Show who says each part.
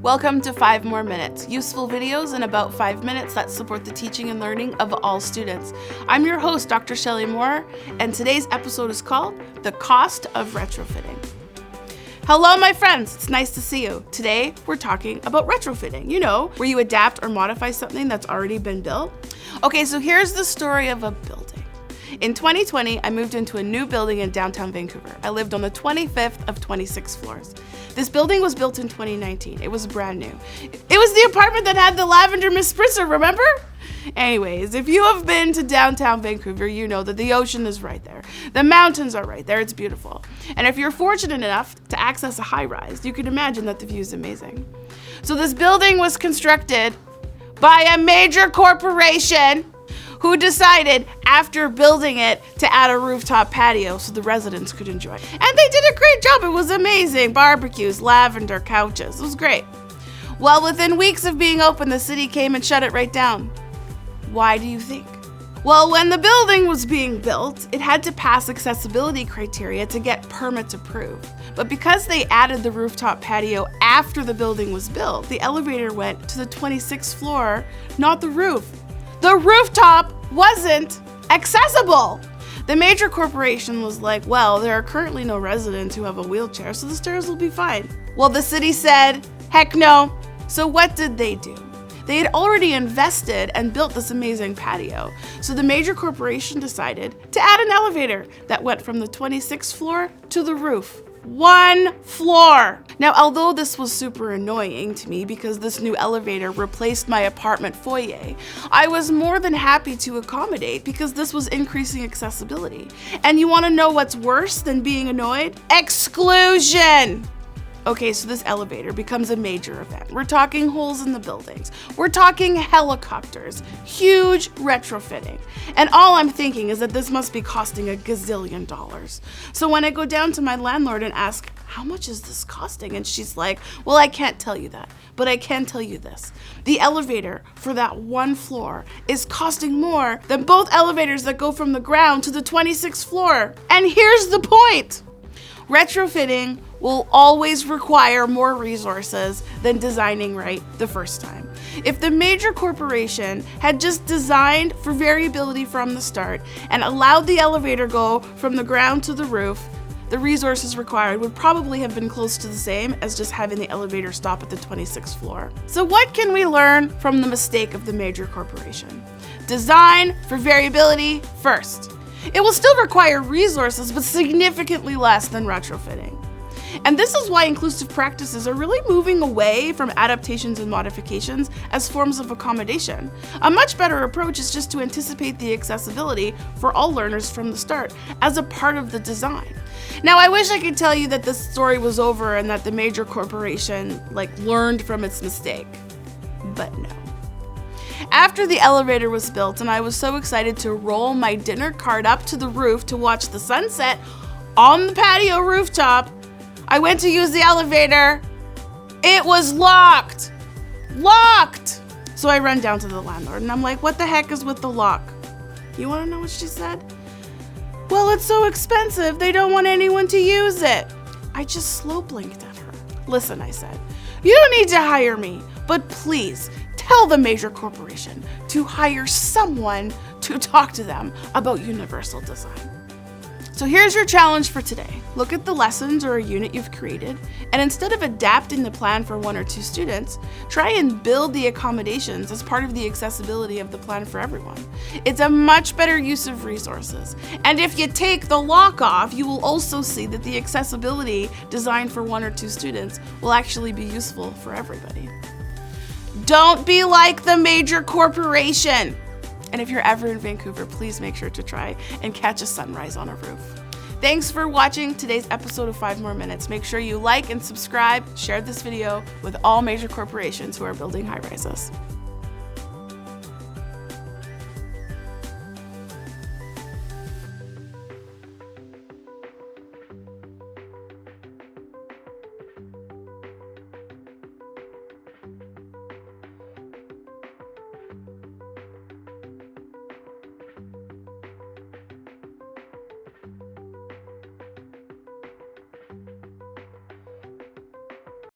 Speaker 1: Welcome to 5 More Minutes, useful videos in about 5 minutes that support the teaching and learning of all students. I'm your host, Dr. Shelley Moore, and today's episode is called The Cost of Retrofitting. Hello, my friends. It's nice to see you. Today, we're talking about retrofitting, where you adapt or modify something that's already been built. Okay, so here's the story of a building. In 2020, I moved into a new building in downtown Vancouver. I lived on the 25th of 26 floors. This building was built in 2019. It was brand new. It was the apartment that had the lavender mist spritzer, remember? Anyways, if you have been to downtown Vancouver, you know that the ocean is right there. The mountains are right there. It's beautiful. And if you're fortunate enough to access a high-rise, you can imagine that the view is amazing. So this building was constructed by a major corporation who decided after building it to add a rooftop patio so the residents could enjoy it. And they did a great job. It was amazing. Barbecues, lavender couches. It was great. Well, within weeks of being open, the city came and shut it right down. Why do you think? Well, when the building was being built, it had to pass accessibility criteria to get permits approved. But because they added the rooftop patio after the building was built, the elevator went to the 26th floor, not the roof. The rooftop wasn't accessible. The major corporation was like, well, there are currently no residents who have a wheelchair, so the stairs will be fine. Well, the city said, heck no. So what did they do? They had already invested and built this amazing patio. So the major corporation decided to add an elevator that went from the 26th floor to the roof. 1 floor. Now, although this was super annoying to me because this new elevator replaced my apartment foyer, I was more than happy to accommodate because this was increasing accessibility. And you want to know what's worse than being annoyed? Exclusion! Okay, so this elevator becomes a major event. We're talking holes in the buildings. We're talking helicopters, huge retrofitting. And all I'm thinking is that this must be costing a gazillion dollars. So when I go down to my landlord and ask, how much is this costing? And she's like, well, I can't tell you that, but I can tell you this. The elevator for that 1 floor is costing more than both elevators that go from the ground to the 26th floor. And here's the point. Retrofitting will always require more resources than designing right the first time. If the major corporation had just designed for variability from the start and allowed the elevator go from the ground to the roof, the resources required would probably have been close to the same as just having the elevator stop at the 26th floor. So what can we learn from the mistake of the major corporation? Design for variability first. It will still require resources, but significantly less than retrofitting. And this is why inclusive practices are really moving away from adaptations and modifications as forms of accommodation. A much better approach is just to anticipate the accessibility for all learners from the start as a part of the design. Now, I wish I could tell you that this story was over and that the major corporation learned from its mistake, but no. After the elevator was built and I was so excited to roll my dinner cart up to the roof to watch the sunset on the patio rooftop, I went to use the elevator. It was locked. Locked! So I run down to the landlord and I'm like, what the heck is with the lock? You want to know what she said? Well, it's so expensive, they don't want anyone to use it. I just slow blinked at her. Listen, I said, you don't need to hire me, but please tell the major corporation to hire someone to talk to them about universal design. So here's your challenge for today. Look at the lessons or a unit you've created, and instead of adapting the plan for 1 or 2 students, try and build the accommodations as part of the accessibility of the plan for everyone. It's a much better use of resources. And if you take the lock off, you will also see that the accessibility designed for 1 or 2 students will actually be useful for everybody. Don't be like the major corporation. And if you're ever in Vancouver, please make sure to try and catch a sunrise on a roof. Thanks for watching today's episode of 5 More Minutes. Make sure you like and subscribe, share this video with all major corporations who are building high rises.